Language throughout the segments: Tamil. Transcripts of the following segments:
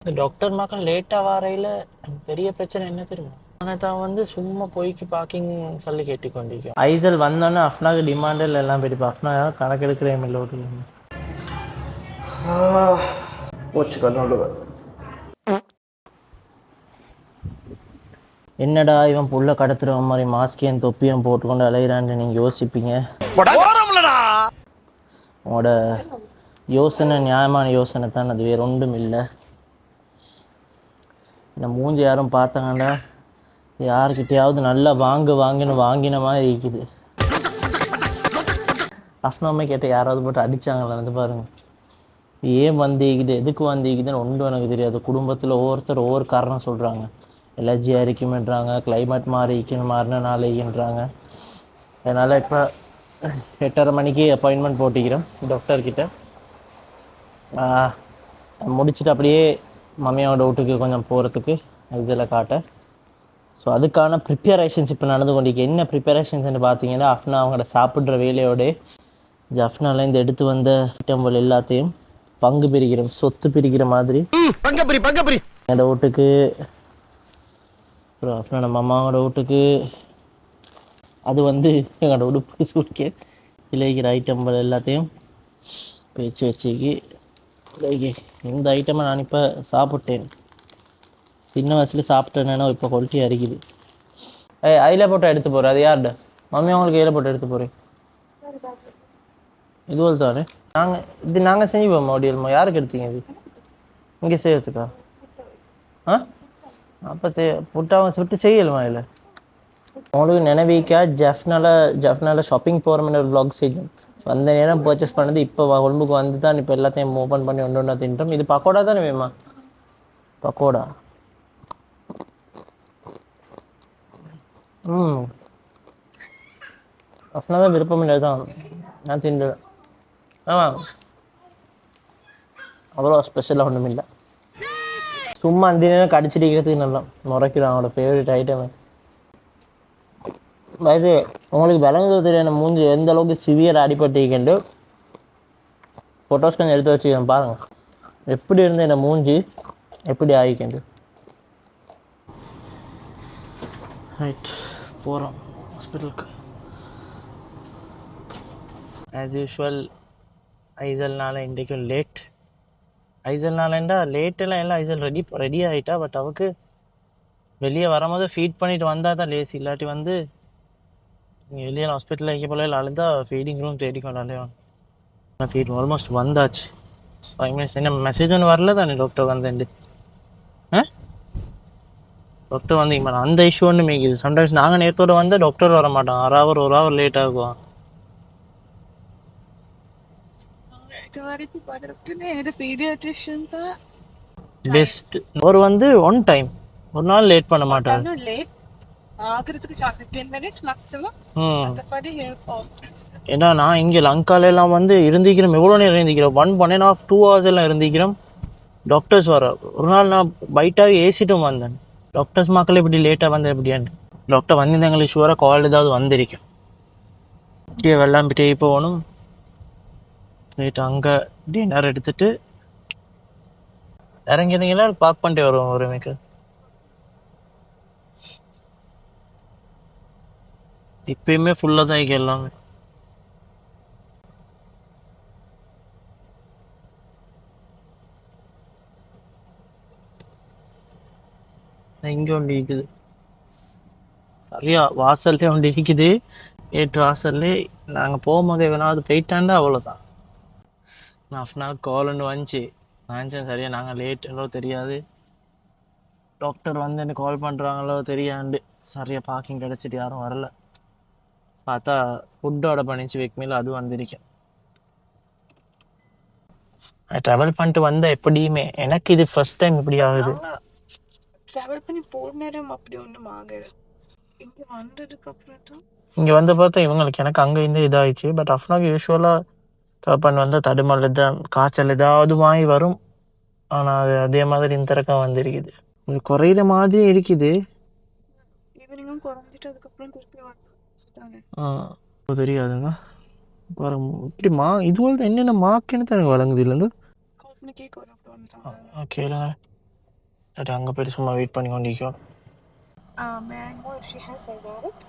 இந்த டாக்டர் மக்கள் லேட்டாக வரையில் பெரிய பிரச்சனை என்ன தெரியுமா? ஆனால் தான் வந்து சும்மா போய்க்கு பார்க்கிங் சொல்லி கேட்டுக்கொண்டிருக்கோம். ஐசல் வந்தோன்னே அஃப்னாக்கு டிமாண்டில் எல்லாம் போயிட்டு அஃப்னா கணக்கெடுக்கிறேன் இல்லை ஒரு போச்சுக்கோ. என்னடா இவன் புள்ள கடத்துற மாதிரி மாஸ்கையும் தொப்பியும் போட்டுக்கொண்டு அலையிறான்னு நீங்கள் யோசிப்பீங்க. உங்களோட யோசனை நியாயமான யோசனை தான், அது வேறு ஒன்றும் இல்லை. இந்த மூஞ்சி யாரும் பார்த்தாங்கண்டா யாருக்கிட்டையாவது நல்லா வாங்கின மாதிரி இருக்குது. அஃப்னாமே கேட்ட யாராவது போட்டு அடித்தாங்களா வந்து பாருங்கள். ஏன் வந்திக்குது எதுக்கு வந்திக்குதுன்னு ஒன்றும் எனக்கு தெரியாது. குடும்பத்தில் ஒவ்வொருத்தர் ஒவ்வொரு காரணம் சொல்கிறாங்க. எலர்ஜியாக இருக்குமென்றாங்க, கிளைமேட் மாறினாலேன்றாங்க. அதனால் இப்போ 8:30 மணிக்கு அப்பாயின்மெண்ட் போட்டிக்கிறேன் டாக்டர்கிட்ட. முடிச்சுட்டு அப்படியே மம்மியோட வீட்டுக்கு கொஞ்சம் போகிறதுக்கு இதில் காட்ட. ஸோ அதுக்கான ப்ரிப்பரேஷன்ஸ் இப்போ நடந்து கொண்டிருக்கு. என்ன ப்ரிப்பரேஷன்ஸ்ன்னு பார்த்தீங்கன்னா, அஃப்னா அவங்களோட சாப்பிட்ற வேலையோட அஃப்னாலேருந்து எடுத்து வந்த ஐட்டங்கள் எல்லாத்தையும் பங்கு பிரிக்கிறோம், சொத்து பிரிக்கிற மாதிரி. என்னோட வீட்டுக்கு அப்புறம் அஃப்னா நம்ம அம்மாவோட வீட்டுக்கு அது வந்து எங்களோட உடுப்பு சூட்கே விளைகிற ஐட்டங்கள் எல்லாத்தையும் பேச்சு வச்சுக்கி இந்த ஐட்டமை நான் இப்போ சாப்பிட்டேன். சின்ன வயசில் சாப்பிட்டேன்னா இப்போ குவாலிட்டியாக இருக்குது. அதில் போட்டு எடுத்து போகிறேன். அது யார்ட மம்மி அவங்களுக்கு இதில் போட்டு எடுத்து போகிறேன். இதுவரை தானே நாங்கள் செஞ்சுப்போம் மோடியல்மா. யாருக்கு எடுத்தீங்க இது இங்கே செய்யறதுக்கா? அப்போ புட்டு அவங்க சுட்டு செய்யலுமா இல்லை? உங்களுக்கு நினைவிக்கா ஜஃப்னால ஷாப்பிங் போகிற ஒரு வ்ளாக் செய்யும். ஸோ அந்த நேரம் பர்ச்சேஸ் பண்ணது இப்போ கொழும்புக்கு வந்து தான் இப்போ எல்லாத்தையும் ஓப்பன் பண்ணி ஒன்று தின்றோம். இது பக்கோடா தானே வேமா? பக்கோடா. அஃப்னா தான் விருப்பம் இல்லை தான் நான் தின்றுவேன். ஆமாம், அவ்வளோ ஸ்பெஷலாக ஒன்றும் இல்லை. சும்மா அந்த நேரம் கடிச்சிடிக்கிறதுக்கு நல்லா முறைக்கிறோம். அவனோட ஃபேவரட் ஐட்டமே. வயது உங்களுக்கு விளங்குதோ தெரியாது மூஞ்சி எந்த அளவுக்கு சிவியர் அடிபட்டுக்கிண்டு. ஃபோட்டோஸ் கொஞ்சம் எடுத்து வச்சுக்கேன் பாருங்கள் எப்படி இருந்து என்ன மூஞ்சி எப்படி ஆகிக்கிண்டு. ரைட், போகிறோம் ஹாஸ்பிட்டலுக்கு. ஆஸ் யூஷுவல் ஐசல்னால இன்றைக்கும் லேட். ஐசல்னாலண்டா லேட்டெல்லாம் எல்லாம் ஐசல் ரெடி ஆகிட்டா. பட் அவருக்கு வெளியே வரும்போது ஃபீட் பண்ணிட்டு வந்தால் தான் லேசி. இல்லாட்டி வந்து நீங்கள் வெளியே ஹாஸ்பிட்டலில் வைக்க போல அழுதா ஃபீடிங் ரூம் தேடிக்கொண்டாலே ஃபீட் ஆல்மோஸ்ட் வந்தாச்சு. 5 minutes என்ன மெசேஜ் ஒன்று வரல தானே டாக்டர் வந்துண்டு. டாக்டர் வந்தீங்க அந்த இஷ்யூ ஒன்று மேய்க்குது. சம்டைம்ஸ் நாங்கள் நேரத்தோடு வந்தால் டாக்டர் வர மாட்டோம். 1 hour லேட் ஆகும். பெஸ்ட் ஒரு வந்து ஒன் டைம் ஒரு நாள் லேட் பண்ண மாட்டாங்க. ஏன்னா நான் இங்கே லங்கால எல்லாம் வந்து இருந்திக்கிறோம். எவ்வளோ நேரம் இருந்திக்கிறோம்? 1.5 2 hours எல்லாம் இருந்திக்கிறோம். டாக்டர்ஸ் வர ஒரு நாள் நான் பைட்டாகி ஏசிட்டும் வந்தேன். டாக்டர்ஸ் மக்கள் இப்படி லேட்டாக வந்தேன் எப்படியாண்டு. டாக்டர் வந்து எங்களுக்கு ஷுவராக கால் ஏதாவது வந்திருக்கும். இப்படியே வெள்ளாம்பிட்டே போகணும். ரைட், அங்கே டின்னர் எடுத்துட்டு இறங்கினீங்களா பார்க் பண்ணிட்டு வருவோம் ஒரு மேக்கு. இப்பயுமே ஃபுல்லாக தான் இங்கே எல்லாமே. இங்கே ஒன்று இருக்குது நிறையா வாசல்லே ஒன்று இருக்குது. 8 வாசல்லே நாங்கள் போகும்போது எவனாவது போயிட்டாண்டா அவ்வளோதான். நான் அஃப்னாக கால் ஒன்று வந்துச்சு. நினச்சேன் சரியா நாங்கள் லேட்டோ தெரியாது, டாக்டர் வந்து எனக்கு கால் பண்ணுறாங்களோ தெரியாண்டு சரியாக பார்க்கிங் கிடச்சிட்டு யாரும் வரல. பார்த்தா ஃபுட்டோட பண்ணிச்சு வைக்கமேல அது வந்திருக்கேன். ட்ராவல் பண்ணிட்டு வந்தால் எப்படியுமே எனக்கு இது ஃபர்ஸ்ட் டைம் இப்படி ஆகுது. ட்ராவல் பண்ணி போகிற நேரம் அப்படி ஒன்றும் ஆகுது. இங்கே வந்ததுக்கப்புறம் தான் இங்கே வந்து பார்த்தா இவங்களுக்கு எனக்கு அங்கே இந்த இதாகிடுச்சு. பட் அஃப்னாக்கு யூஸ்வலாக ட்ராவல் பண்ணி வந்தால் தடுமல் தான் காய்ச்சல் ஏதாவது வாங்கி வரும். ஆனால் அது அதே மாதிரி இந்த ரக்கம் வந்திருக்குது. குறையிற மாதிரி இருக்குது. தெரியாதுங்க பாருங்க இப்படி இதுவரை என்னென்ன மாக்குன்னு தான் எனக்கு வழங்குது இல்லைந்து கேளுங்க. இல்லாட்டி அங்கே போயிட்டு சும்மா வெயிட் பண்ணி கொண்டிருக்கோம். May I know if she has arrived?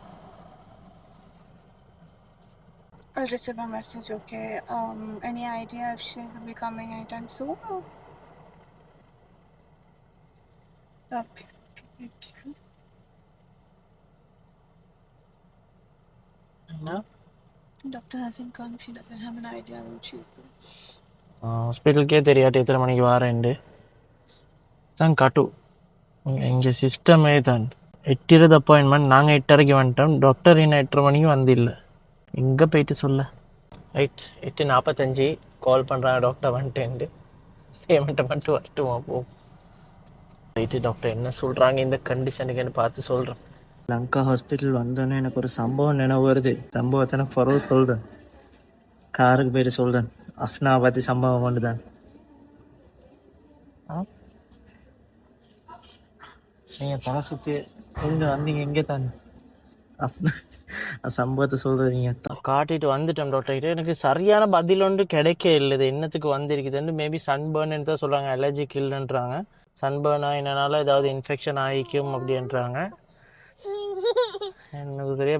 I'll receive a message, okay. Any idea if she will be coming anytime soon? Okay, thank you. என்ன Doctor hasn't come. She doesn't have an idea what she will do. ஹாஸ்பிட்டலுக்கே தெரியாட்டி எத்தனை மணிக்கு வாரேன்ட்டு தான் காட்டு. எங்கள் சிஸ்டமே தான் 8:20 அப்பாயின்மெண்ட். நாங்கள் 8:30க்கு வந்துட்டோம். டாக்டர் இன்னும் 8:30 மணிக்கு வந்தில்லை. எங்கே போயிட்டு சொல்ல. ரைட் 8:45 கால் பண்ணுறாங்க டாக்டர் வந்துட்டேன்ட்டு. பேமெண்ட்டை மட்டும் வரட்டுமா போ. ரைட்டு டாக்டர் என்ன சொல்கிறாங்க இந்த கண்டிஷனுக்குன்னு பார்த்து சொல்கிறேன். லங்கா ஹாஸ்பிட்டல் வந்தோன்னே எனக்கு ஒரு சம்பவம் நினைவு வருது. சம்பவத்தை எனக்கு பரவ சொல்கிறேன். காருக்கு போயிட்டு சொல்கிறேன். அஃப்னா பற்றி சம்பவம் கொண்டு தான். நீங்கள் தலை சுற்றி எங்கே வந்தீங்க? எங்கே தானே அஃப்னா சம்பவத்தை சொல்கிறீங்க. காட்டிட்டு வந்துட்டேன் டாக்டர்கிட்ட. எனக்கு சரியான பதில் ஒன்று கிடைக்க இல்லது. என்னத்துக்கு வந்திருக்குதுன்னு. மேபி சன்பர்ன்னு தான் சொல்கிறாங்க. அலர்ஜிக் இல்லைன்றாங்க. சன்பர்ன் ஆகினால ஏதாவது இன்ஃபெக்ஷன் ஆகிக்கும் அப்படின்றாங்க. எனக்கு சரியா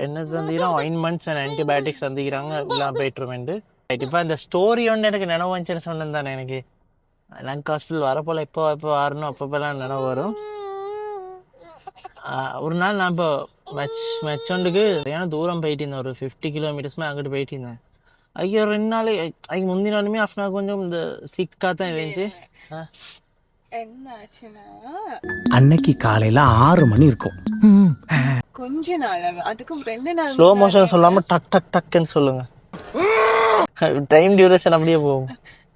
என்ன தந்திக்கிறோம் ஆயின்மெண்ட்ஸ் அண்ட் ஆன்டிபயோட்டிக்ஸ் தந்திக்கிறாங்க. எல்லாம் போய்ட்டுருமேண்டு. இப்போ இந்த ஸ்டோரி ஒன்று எனக்கு நினைவு வந்துச்சுன்னு சொன்னேன் தானே. எனக்கு லங்கா ஹாஸ்பிட்டல் வரப்போல் எப்போ வரணும் அப்பப்போலாம் நினைவு வரும். ஒரு நாள் நான் இப்போ மெச் ஒன்றுக்கு ஏன்னா தூரம் போயிட்டு இருந்தேன். ஒரு 50 கிலோமீட்டர்ஸ்மே அங்கிட்டு போயிட்டு இருந்தேன். ஐயோ 2 நாள் அதுக்கு முந்தினாலுமே அஃப்னா கொஞ்சம் இந்த சிக்காக தான் இருந்துச்சு. அன்னைக்கு காலையில 6 மணி இருக்கும். கொஞ்ச நாள் அதுக்கும் 2 நாள் ஸ்லோ மோஷன் சொல்லாம டக் டக் டக்குன்னு சொல்லுங்க. டைம் டியூரேஷன் அப்படியே போகும்.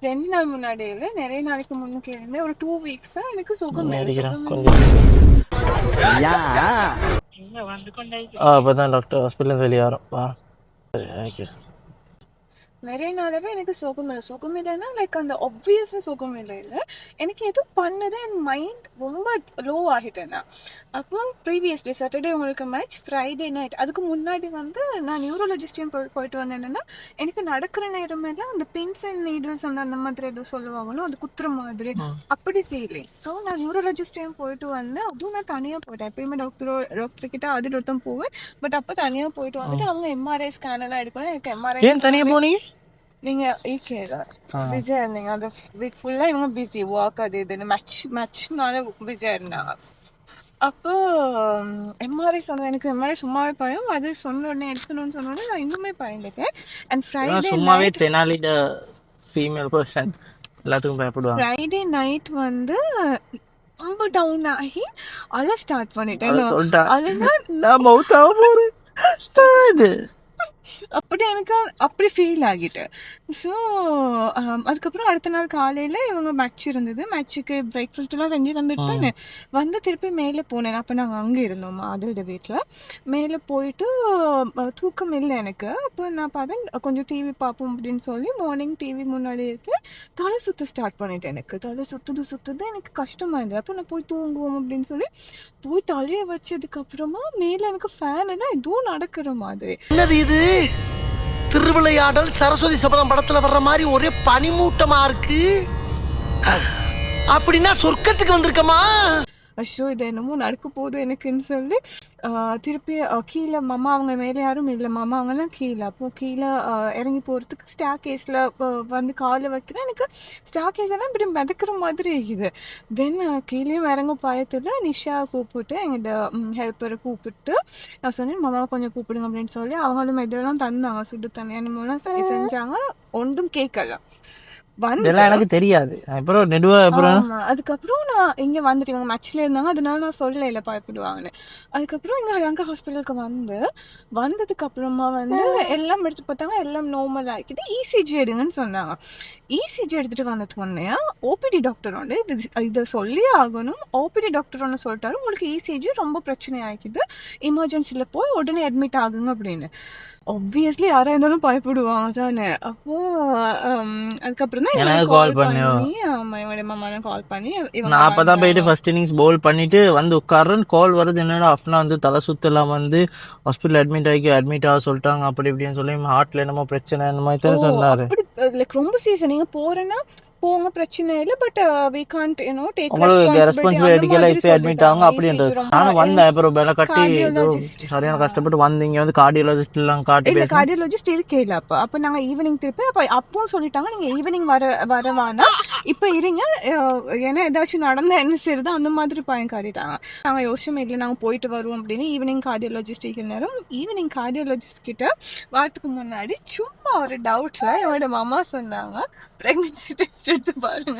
2 நாள் முன்னாடி இல்லை, நிறைய நாளைக்கு முன்னுக்கு இருந்து ஒரு 2 வீக்ஸ் தான் எனக்கு சுகம் அப்பதான் டாக்டர் ஹாஸ்பிட்டல் வெளியே வரோம். நிறைய நாளாவே எனக்கு சுகம் இல்லைன்னா லைக் அந்த ஆப்வியஸாக சுகம் இல்லை. எனக்கு எதுவும் பண்ணுது என் மைண்ட் ரொம்ப லோ ஆகிட்டேன்னா. அப்போ ப்ரீவியஸ் டே சாட்டர்டே உங்களுக்கு மேட்ச், ஃப்ரைடே நைட் அதுக்கு முன்னாடி வந்து நான் நியூரோலஜிஸ்டையும் போயிட்டு வந்தேன். என்னென்னா எனக்கு நடக்கிற நேரமெல்லாம் அந்த பின்ஸ் அண்ட் நீடில்ஸ் அந்த மாதிரி எதுவும் சொல்லுவாங்களோ அது குத்துற மாதிரி அப்படி ஃபீலிங். ஸோ நான் நியூரோலஜிஸ்டையும் போயிட்டு வந்தேன். அதுவும் நான் தனியாக போயிட்டேன். எப்பயுமே டாக்டர்கிட்ட அதில் ஒருத்தம் போவேன். பட் அப்போ தனியாக போயிட்டு வந்துட்டு அவங்க எம்ஆர்ஐ ஸ்கேன் எல்லாம் எடுக்கணும். எனக்கு எம்ஆர்ஐ ஏன் தனியாக போனீங்க? நீங்க பிஸியா இருந்தீங்க அந்த வீக் ஃபுல்லா. இவங்க பிஸி ஒர்க் அது இதுன்னு மேட்ச்னால பிஸியா இருந்தாங்க. அப்போ எம்ஆர்ஐ சொன்னது எனக்கு எம்ஆர்ஐ சும்மாவே பயம். அது சொன்ன உடனே எடுக்கணும்னு சொன்ன உடனே நான் இன்னுமே பயந்துட்டேன். அண்ட் ஃப்ரைடே நைட் வந்து ரொம்ப டவுன் ஆகி அழ ஸ்டார்ட் பண்ணிட்டேன். அப்படி எனக்கு அப்படி ஃபீல் ஆகிட்டு. ஸோ அதுக்கப்புறம் அடுத்த நாள் காலையில் இவங்க மேட்ச் இருந்தது. மேட்சுக்கு பிரேக்ஃபாஸ்ட்லாம் செஞ்சு தந்துட்டு வந்து திருப்பி மேலே போனேன். அப்போ நாங்கள் அங்கே இருந்தோம் அதோட வீட்டில். மேலே போயிட்டு தூக்கம் இல்லை எனக்கு. அப்போ நான் பார்த்தேன் கொஞ்சம் டிவி பார்ப்போம் அப்படின்னு சொல்லி மார்னிங் டிவி முன்னாடி இருக்கு. தலை சுற்ற ஸ்டார்ட் பண்ணிட்டேன். எனக்கு தலை சுற்றுது எனக்கு கஷ்டமாக இருந்தது. அப்போ நான் போய் தூங்குவோம் அப்படின்னு சொல்லி போய் தலையை வச்சதுக்கப்புறமா மேலே எனக்கு ஃபேன் எல்லாம் எதுவும் நடக்கிற மாதிரி. என்னது இது? திருவிளையாடல் சரஸ்வதி சபதம் படத்துல வர்ற மாதிரி ஒரே பனிமூட்டமா இருக்கு. அப்படின்னா சொர்க்கத்துக்கு வந்திருக்கமா? அஷோ இது என்னமோ நடக்க போகுது எனக்குன்னு சொல்லி திருப்பி கீழே மாமா அவங்க மேலே யாரும் இல்லை. மாமா அவங்கெல்லாம் கீழே. அப்போது கீழே இறங்கி போகிறதுக்கு ஸ்டா கேஸில் வந்து காலை வைக்கிறேன். எனக்கு ஸ்டா கேஸ் எல்லாம் இப்படி மிதக்கிற மாதிரி இருக்குது. தென் கீழேயும் இறங்க பயத்தில் நிஷா கூப்பிட்டு எங்கிட்ட ஹெல்ப்பரை கூப்பிட்டு நான் சொன்னேன் மாமாவை கொஞ்சம் கூப்பிடுங்க அப்படின்னு சொல்லி அவங்களும் இதெல்லாம் தந்தாங்க. சுடு தண்ணி என்னமோலாம் செஞ்சாங்க. ஒன்றும் கேட்கல. எனக்கு தெரியாது. அதுக்கப்புறம் நான் இங்க வந்துட்டு இவங்க மேட்ச்ல இருந்தாங்க. அதனால நான் சொல்லல பயப்படுவாங்கன்னு. அதுக்கப்புறம் இங்க லங்கா ஹாஸ்பிட்டலுக்கு வந்ததுக்கு அப்புறமா வந்து எல்லாம் எடுத்து பார்த்தாங்க. எல்லாம் நார்மல் ஆகிக்கிட்டு இசிஜி எடுங்கன்னு சொன்னாங்க. இசிஜி எடுத்துட்டு வந்ததுக்கு உடனே ஓபிடி டாக்டர் வந்து இதை சொல்லி ஆகணும். ஓபிடி டாக்டர் ஒன்று சொல்லிட்டாரு, உங்களுக்கு இசிஜி ரொம்ப பிரச்சனை ஆகிக்குது, எமர்ஜென்சில போய் உடனே அட்மிட் ஆகுங்க அப்படின்னு. ஆப்வியஸ்லி யாரா இருந்தாலும் பயப்படுவாங்க தானே. அப்போ அதுக்கப்புறம் தான் கால் பண்ணி மாமா கால் பண்ணி நான் அப்பதான் போயிட்டு ஃபர்ஸ்ட் இன்னிங்ஸ் பவுல் பண்ணிட்டு வந்து உட்கார்றேன். கால் வருது என்னடா அஃப்னா வந்து தலை சுத்தலாம் வந்து ஹாஸ்பிட்டல் அட்மிட் ஆக சொல்லிட்டாங்க அப்படி இப்படின்னு சொல்லி ஹார்ட்ல என்னமோ பிரச்சனை அந்த மாதிரி தான் சொன்னாரு. லைக் ரொம்ப சீரியஸ். நீங்க போறேன்னா போங்க பிரச்சனை இல்லை பட் வி கான்ட் டேக் உங்களுக்கு ரெஸ்பான்சிபிலிட்டி எடுக்கல, இப்போ அட்மிட் ஆகும் அப்படின்றது. நானும் வந்தேன், அப்புறம் விலை கட்டி சரியான கஷ்டப்பட்டு வந்தீங்க வந்து கார்டியாலஜிஸ்ட் எல்லாம் காட்டி இல்ல கார்டியாலஜிஸ்ட் இருக்கேல. அப்போ நாங்க ஈவினிங் திருப்பி அப்பவும் சொல்லிட்டாங்க நீங்க ஈவினிங் வரவானா இப்ப இருங்க, ஏன்னா ஏதாச்சும் நடந்தா என்ன செய்யுது அந்த மாதிரி பயம் காட்டிட்டாங்க. நாங்க யோசிச்சுமே இல்லை நாங்க போயிட்டு வருவோம் அப்படின்னு. ஈவினிங் கார்டியாலஜிஸ்ட் நேரம் ஈவினிங் கார்டியாலஜிஸ்ட் கிட்ட வாரத்துக்கு முன்னாடி சும்மா ஒரு டவுட்ல என்னோட மாமா சொன்னாங்க பிரெக்னன்சி டெஸ்ட் எடுத்து பாருங்க.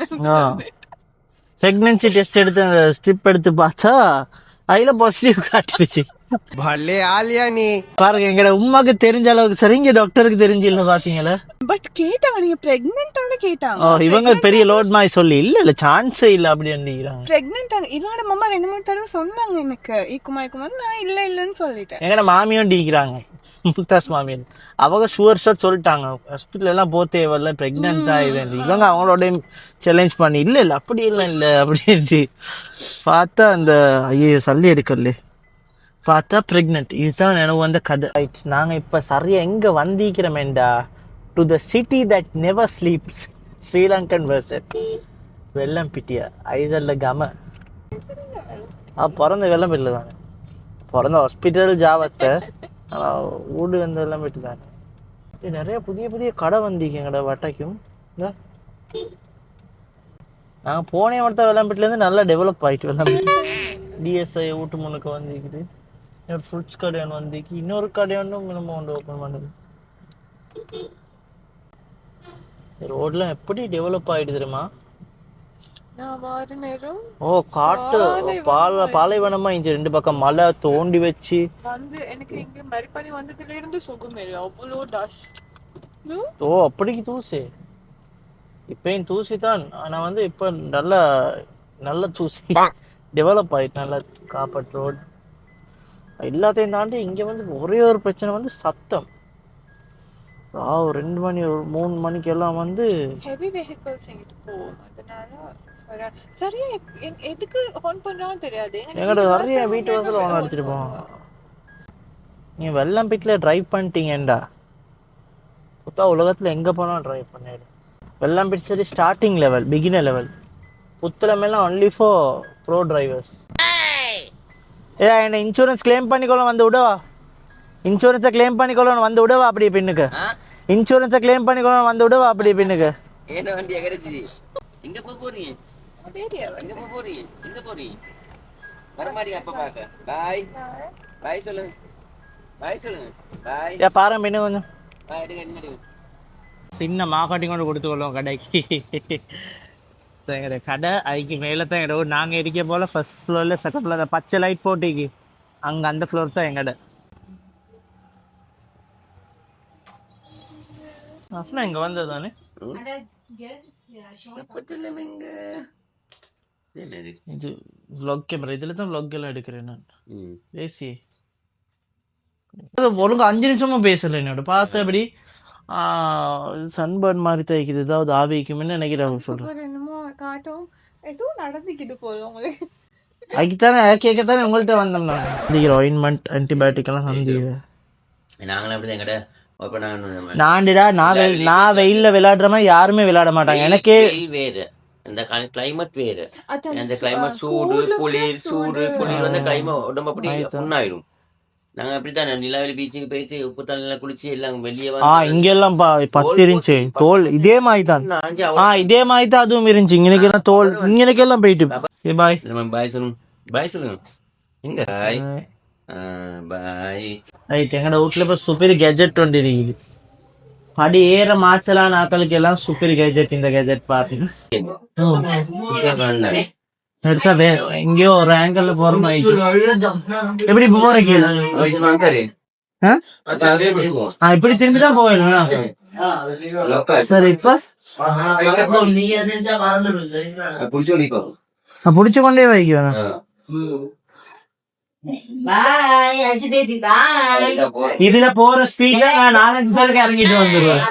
பிரெக்னன்சி டெஸ்ட் எடுத்து ஸ்ட்ரிப் எடுத்து பார்த்தா அதுல பாசிட்டிவ் காட்டுச்சு. பல்லே ஆலியா நீ பாருங்க, எங்கட உமாக்கு தெரிஞ்ச அளவுக்கு சரிங்க டாக்டருக்கு தெரிஞ்சு இல்ல பாத்தீங்களா. பட் கேட்டாங்க நீங்க பிரெக்னன்ட்டானு கேட்டாங்க. இவங்க பெரிய லோட் மாதிரி சொல்லி இல்ல சான்ஸே இல்ல அப்படின்னு பிரெக்னன்ட் இவனோட மாமா 2-3 தடவை சொன்னாங்க எனக்கு ஈக்குமா நான் இல்லன்னு சொல்லிட்டேன். எங்கட மாமியும் டீக்கிறாங்க, முக்தாஸ் மாமியன். அவங்க ஷுவர் ஷாட் சொல்லிட்டாங்க ஹாஸ்பிட்டல் எல்லாம் போ தேவையில்ல பிரெக்னென்ட் ஆயிடுது. இவங்க அவங்களோட சேலஞ்ச் பண்ணி இல்ல அப்படி இல்ல அப்படின்னு பார்த்தா அந்த ஐயோ சல்லி எடுக்கல பார்த்தா பிரெக்னென்ட். இதுதான் எனக்கு வந்த கதை. ரைட், நாங்கள் இப்போ சரியா எங்கே வந்திக்கிறோமேண்டா to the city that never sleeps, Sri Lankan version Wellampitiya ஐசல்ல கம. பிறந்த வெள்ளம்பிட்டில் தானே, பிறந்த ஹாஸ்பிட்டல் ஜாவத்தை வீடு வந்து வெள்ளம்பிட்டு தானே. நிறைய புதிய புதிய கடை வந்திக்கங்கடா வட்டைக்கும். நாங்கள் போனே மட்டும் வெள்ளம்பிட்டிலேருந்து நல்லா டெவலப் ஆகிட்டு வெள்ளம்பிட்டு டிஎஸ்ஐ வீட்டு முன்னுக்கு வந்திக்குது. இன்னொரு ஃப்ரூட்ஸ் கடை ஒன்று வந்திக்கு, இன்னொரு கடை ஒன்றும் மினிமம் ஒன்று ஓப்பன் பண்ணுது. ரோட்லாம் எப்படி டெவலப் ஆகிட்டு தெரியுமா. காட்டு பாலைவனமா இஞ்சி 2 பக்கம் மலை தோண்டி வச்சு வந்து எனக்கு இங்க மரிப்பாணி வந்ததுல இருந்து சுகமே அவ்வளோ டஸ்ட். அப்படிக்கு தூசி இப்பயும் தூசி தான். ஆனா வந்து இப்ப நல்ல தூசி டெவலப் ஆயிட்டு நல்லா காப்பட் ரோட் எல்லாத்தையும் தாண்டி. இங்க வந்து ஒரே ஒரு பிரச்சனை வந்து சத்தம். 2 மணி 3 மணிக்கு எல்லாம் வந்து ஹெவி வெஹிக்கிள்ஸ் இங்கிட்டு போகும். அதனால சரியா எதுக்கு ஹார்ன் பண்றான்னு தெரியாது. எங்கட நிறைய வீட்டு வாசல் ஹார்ன் அடிச்சிட்டு போவோம். நீங்க வெள்ளம்பிட்டில் டிரைவ் பண்ணிட்டீங்கடா புத்தா உலகத்துல எங்க போனாலும் டிரைவ் பண்ணிடு. வெள்ளம்பிட்டி சரி ஸ்டார்டிங் லெவல், பிகினர் லெவல். புத்தளமெல்லாம் ஒன்லி ஃபார் ப்ரோ டிரைவர்ஸ். என்ன இன்சூரன்ஸ் கிளைம் பண்ணிக்கொள்ள வந்து விடவா, இன்சூரன்ஸை கிளைம் பண்ணிக்கொள்ள வந்து விடவா அப்படி பின்னுக்கு, இன்சூரன்ஸை கிளைம் பண்ணிக்கொள்ள வந்து விடவா அப்படி பின்னுக்கு. எங்க போறீங்க எங்க போறீங்க எங்க போறீங்க வரமாட்டீங்க அப்ப பாக்க. பாய் பாய் சொல்லுங்க, பாய் சொல்லுங்க, பாய். பாருங்க பின்னு கொஞ்சம் பாய் எடுங்க எடுங்க. சின்ன மாக்காட்டி கொண்டு கொடுத்து கொள்ளுவோம் கடைக்கு. எங்கட கடை அதுக்கு மேலே தான் எங்கட நாங்கள் இருக்க போல் ஃபர்ஸ்ட் ஃப்ளோரில் செகண்ட் ஃப்ளோரில் பச்சை லைட் போட்டிக்கு அங்கே அந்த ஃப்ளோர் தான் எங்கட. அசனா இங்கே வந்தது தானே. இது vlog கேமரா, இதில் தான் vlog எல்லாம் எடுக்கிறேன் நான். பேசி ஒழுங்கு 5 நிமிஷமும் பேசலை என்னோட பார்த்து அப்படி சன்பர்ன் மாதிரி தைக்குது ஏதாவது ஆவிக்கும்னு நினைக்கிறேன் சொல்கிறேன். என்னமோ காட்டும் எதுவும் நடந்துக்கிட்டு போதும் உங்களுக்கு. அதுக்குத்தானே கேட்கத்தானே உங்கள்கிட்ட வந்தோம்னா ஆயின்மெண்ட் ஆன்டிபயோட்டிக் எல்லாம் சந்திக்கிறேன். நாங்களும் அப்படி எங்கட நான்டா நான் வெயில்ல விளையாடுற மாதிரி யாருமே விளையாட மாட்டாங்க. எனக்கே வேறு இந்த கிளைமேட் வேறு, அந்த கிளைமேட் சூடு குளிர் வந்து கிளைமேட் உடம்பு அப்படி உண்ணாயிரும். நாங்க அப்படித்தானே நிலாவெளி பீச்சுக்கு போயிட்டு உப்பு தண்ணில குளிச்சு எல்லாம் வெளியே இங்க எல்லாம் 10 இருந்துச்சு தோல் இதே மாதிரி தான். இதே மாதிரி தான் அதுவும் இருந்துச்சு. இங்கனைக்கு எல்லாம் தோல் இங்கனைக்கு எல்லாம் போயிட்டு பாய் பாய் சொல்லுங்க, பாய் சொல்லுங்க. எங்க பாய் பாய். ரைட், எங்கட வீட்டுல இப்ப சூப்பர் கேஜெட் ஒன்று இருக்குது. படி ஏற மாச்சலான ஆக்களுக்கு எல்லாம் சூப்பர் கேஜெட். இந்த கேஜெட் பாருங்க எடுத்தா எங்கேயோ ஒரு ஆங்கிள் போற மாதிரி எப்படி போற கீழே இப்படி திரும்பிதான் போயிடும். சரி இப்ப புடிச்சு கொண்டே வைக்கணும். இதுல போற ஸ்பீட்ல நான் 4-5 சலுக்கு இறங்கிட்டு வந்துடுவேன்.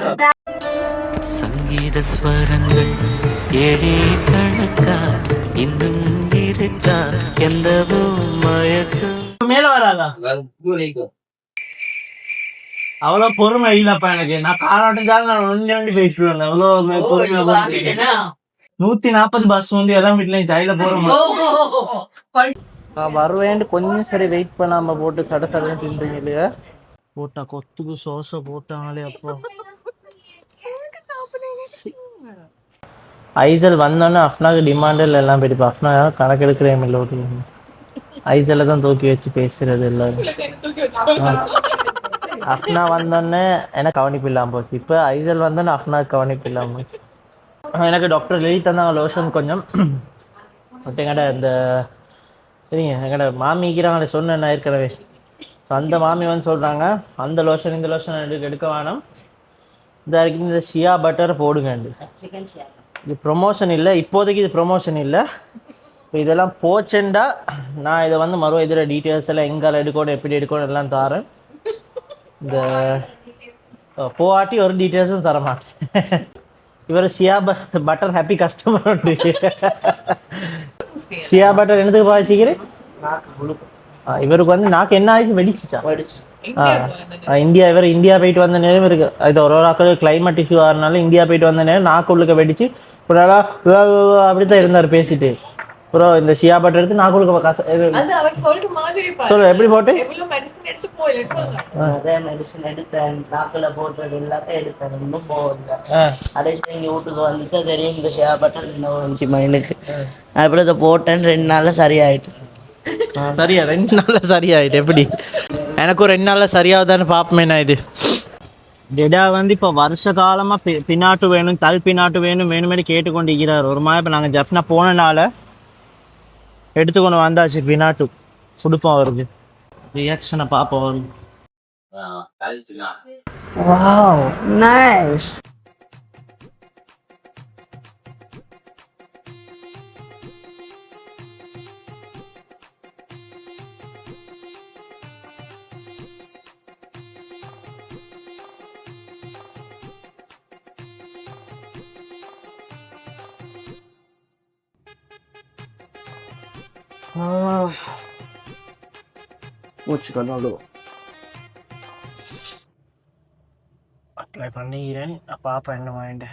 சங்கீத ஸ்வரங்கள் ஏழே கணக்கா இன்னும் இருக்கா எந்தவோ மயக்கம் மேல வராதா அவ்வளவு பொறுமை இல்லப்பா எனக்கு. நான் காராட்டம் நான் ஒண்ணு பேசுவேன். அவ்வளவு பொறுமை 140 பஸ் வந்து எல்லாம் வீட்லயும் ஜாயில போறோம். நான் வருவேன் கொஞ்சம் சரி வெயிட் பண்ணாம போட்டு கடை தின்றீங்க இல்லையா? போட்டா கொத்துக்கு சோசை போட்டாங்களே அப்போ. ஐசல் வந்தோன்னே அஃப்னாக்கு டிமாண்டில் எல்லாம் போயிட்டு அஃப்னா கணக்கு எடுக்கிறேன் இல்லை ஓகே. ஐசலை தான் தூக்கி வச்சு பேசுறது எல்லாரும். அஃப்னா வந்தோடனே எனக்கு கவனிப்பு இல்லாமல் போச்சு. இப்போ ஐசல் வந்தோன்னே அஃப்னாக்கு கவனிப்பு இல்லாமல் போச்சு. எனக்கு டாக்டர் எழுதி தந்தாங்க லோஷன் கொஞ்சம். பட் எங்கள்ட இந்த சரிங்க எங்கள்ட மாமிக்கிறாங்களே சொன்னேன் நான் ஏற்கனவே. ஸோ அந்த மாமி வந்து சொல்கிறாங்க அந்த லோஷன் இந்த லோஷன் எடுக்க வேணாம், இந்த ஷியா பட்டர் போடுங்க. இது ப்ரொமோஷன் இல்லை, இப்போதைக்கு இது ப்ரொமோஷன் இல்லை. இப்போ இதெல்லாம் போச்சேன்டா நான் இதை வந்து மறுவ இதில் டீட்டெயில்ஸ் எல்லாம் எங்கால் எடுக்கணும் எப்படி எடுக்கணும் எல்லாம் தரேன். இந்த போவாட்டி ஒரு டீட்டெயில்ஸும் தர மாட்டேன். இவர் ஷியா பட்டர் ஹாப்பி கஸ்டமர் உண்டு. ஷியா பட்டர் என்னதுக்கு பாய்ச்சிக்கிறேன்? இவருக்கு வந்து நாக்கு என்ன ஆயிடுச்சு, வெடிச்சிச்சா? இந்தியா போயிட்டு வந்த நேரம் இருக்கு. இது ஒரு ஆக்கள் கிளைமேட் இஷ்யூ ஆகிறதுனால இந்தியா போயிட்டு வந்த நேரம் நாக்கு உள்ளுக்க வெடிச்சு அப்படித்தான் இருந்தார் பேசிட்டு. அப்புறம் இந்த ஷியா பட்டர் எடுத்து நாக்குளுக்கு சொல்லு எப்படி போட்டு மெடிசன் எடுத்தேன், நாக்குல போடுறது எல்லாத்தையும் எடுத்தேன், இன்னும் போகல. கடைசி இங்க வீட்டுக்கு வந்துட்டு தெரியும் இந்த ஷியா பட்டர் என்ன வந்துச்சு மைண்டுக்கு. அப்புறம் இதை போட்டேன் 2 நாள்ல சரியாயிட்டு. சரியா 2 நாள்ல சரியாயிட்டு? எப்படி எனக்கு ஒரு 2 நாள்ல சரியாகுதான்னு பார்ப்போமேண்ணா. இது டெடா வந்து இப்போ வருஷ காலமாக பின்னாட்டு வேணும் தல் பின்னாட்டு வேணுமே கேட்டுக்கொண்டிருக்கிறார். ஒரு மாதிரி இப்போ நாங்கள் ஜஃப்னா போனனால எடுத்துக்கொண்டு வந்தாச்சு பின்னாட்டு சுடுப்போம் அவருக்கு. ரியாக்ஷனை பார்ப்போம் வரும். Wow, nice. மூச்சுக்கணும் அப்ளை பண்ணிக்கிறேன். பாப்பா என்ன மைண்ட்